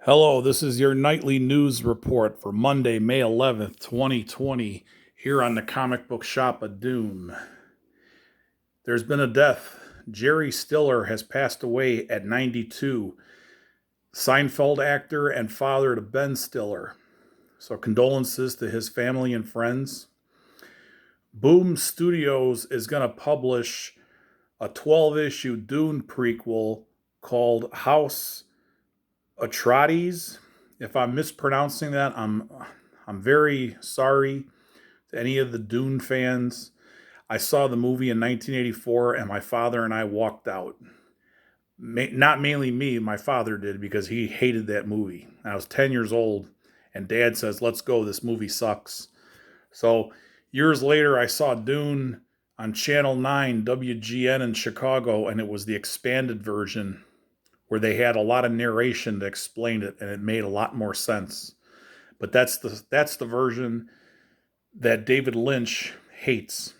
Hello, this is your nightly news report for Monday, May 11th, 2020, here on the Comic Book Shop of Doom. There's been a death. Jerry Stiller has passed away at 92, Seinfeld actor and father to Ben Stiller. So, condolences to his family and friends. Boom Studios is going to publish a 12-issue Dune prequel called House Atreides. If I'm mispronouncing that, I'm very sorry to any of the Dune fans. I saw the movie in 1984, and my father and I walked out. Not mainly me, my father did because he hated that movie. I was 10 years old, and Dad says, "Let's go. This movie sucks." So years later, I saw Dune on Channel 9 WGN in Chicago, and it was the expanded version where they had a lot of narration to explain it, and it made a lot more sense. But that's the version that David Lynch hates.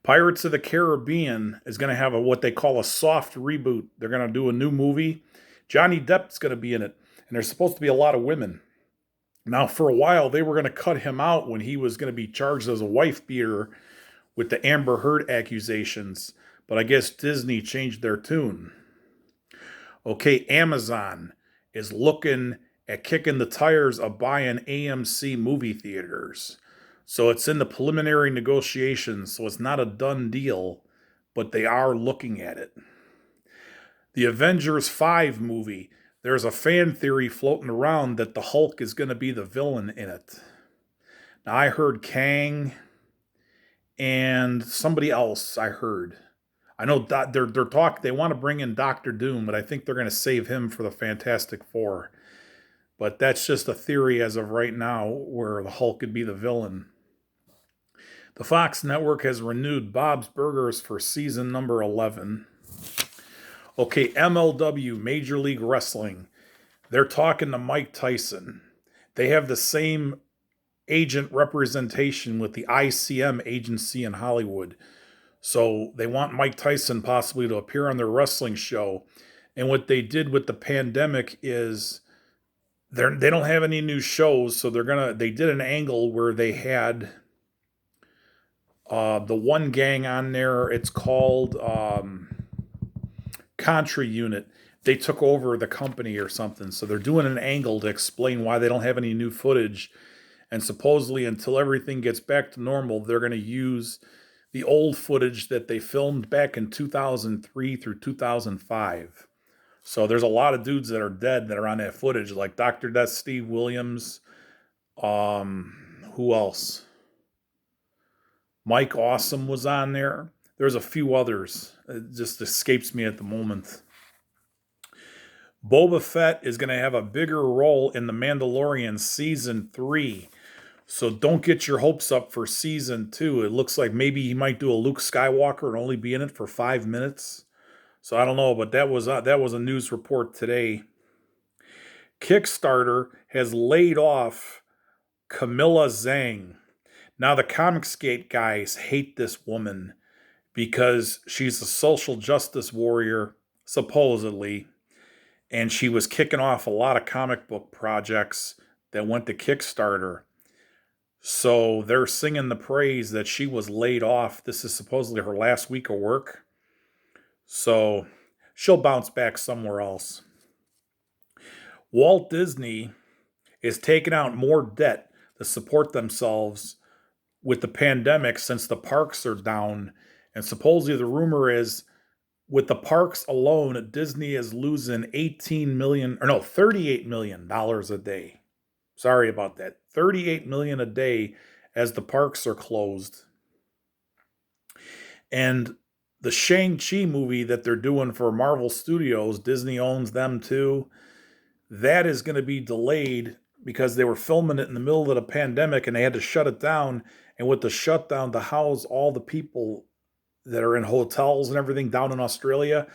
Pirates of the Caribbean is going to have what they call a soft reboot. They're going to do a new movie. Johnny Depp's going to be in it, and there's supposed to be a lot of women. Now, for a while, they were going to cut him out when he was going to be charged as a wife beater with the Amber Heard accusations, but I guess Disney changed their tune. Okay, Amazon is looking at kicking the tires of buying AMC movie theaters. So it's in the preliminary negotiations, so it's not a done deal, but they are looking at it. The Avengers 5 movie, there's a fan theory floating around that the Hulk is going to be the villain in it. Now, I heard Kang and somebody else I heard. I know they want to bring in Doctor Doom, but I think they're going to save him for the Fantastic Four. But that's just a theory as of right now, where the Hulk could be the villain. The Fox Network has renewed Bob's Burgers for season number 11. Okay, MLW, Major League Wrestling. They're talking to Mike Tyson. They have the same agent representation with the ICM agency in Hollywood. So they want Mike Tyson possibly to appear on their wrestling show. And what they did with the pandemic is they don't have any new shows, so they did an angle where they had the one gang on there. It's called Contra Unit. They took over the company or something, so they're doing an angle to explain why they don't have any new footage. And supposedly, until everything gets back to normal, they're going to use the old footage that they filmed back in 2003 through 2005. So there's a lot of dudes that are dead that are on that footage, like Dr. Death, Steve Williams. Who else? Mike Awesome was on there. There's a few others. It just escapes me at the moment. Boba Fett is going to have a bigger role in The Mandalorian Season 3. So don't get your hopes up for Season 2. It looks like maybe he might do a Luke Skywalker and only be in it for 5 minutes. So I don't know, but that was a news report today. Kickstarter has laid off Camilla Zhang. Now the Comicsgate guys hate this woman because she's a social justice warrior, supposedly, and she was kicking off a lot of comic book projects that went to Kickstarter. So they're singing the praise that she was laid off. This is supposedly her last week of work. So she'll bounce back somewhere else. Walt Disney is taking out more debt to support themselves with the pandemic since the parks are down. And supposedly the rumor is with the parks alone, Disney is losing $38 million a day. Sorry about that. $38 million a day as the parks are closed. And the Shang-Chi movie that they're doing for Marvel Studios, Disney owns them too. That is going to be delayed because they were filming it in the middle of the pandemic and they had to shut it down. And with the shutdown to house all the people that are in hotels and everything down in Australia,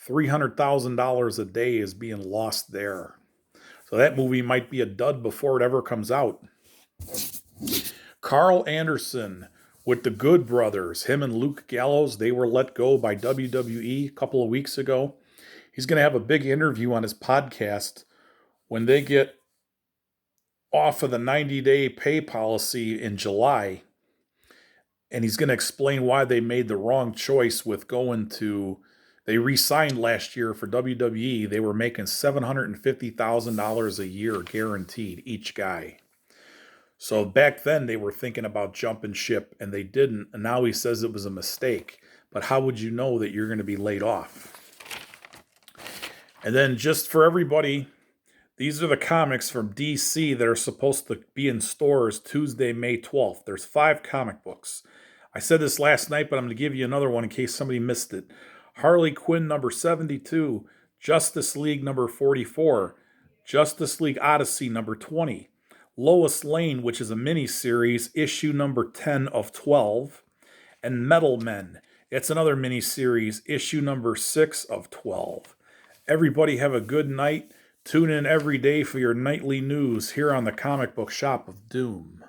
$300,000 a day is being lost there. So that movie might be a dud before it ever comes out. Carl Anderson with the Good Brothers, him and Luke Gallows, they were let go by WWE a couple of weeks ago. He's going to have a big interview on his podcast when they get off of the 90-day pay policy in July, and he's going to explain why they made the wrong choice with going to. They re-signed last year for WWE. They were making $750,000 a year guaranteed each guy. So back then they were thinking about jumping ship and they didn't. And now he says it was a mistake. But how would you know that you're going to be laid off? And then just for everybody, these are the comics from DC that are supposed to be in stores Tuesday, May 12th. There's 5 comic books. I said this last night, but I'm going to give you another one in case somebody missed it. Harley Quinn number 72, Justice League number 44, Justice League Odyssey number 20, Lois Lane, which is a mini-series, issue number 10 of 12, and Metal Men. It's another mini-series, issue number 6 of 12. Everybody have a good night. Tune in every day for your nightly news here on the Comic Book Shop of Doom.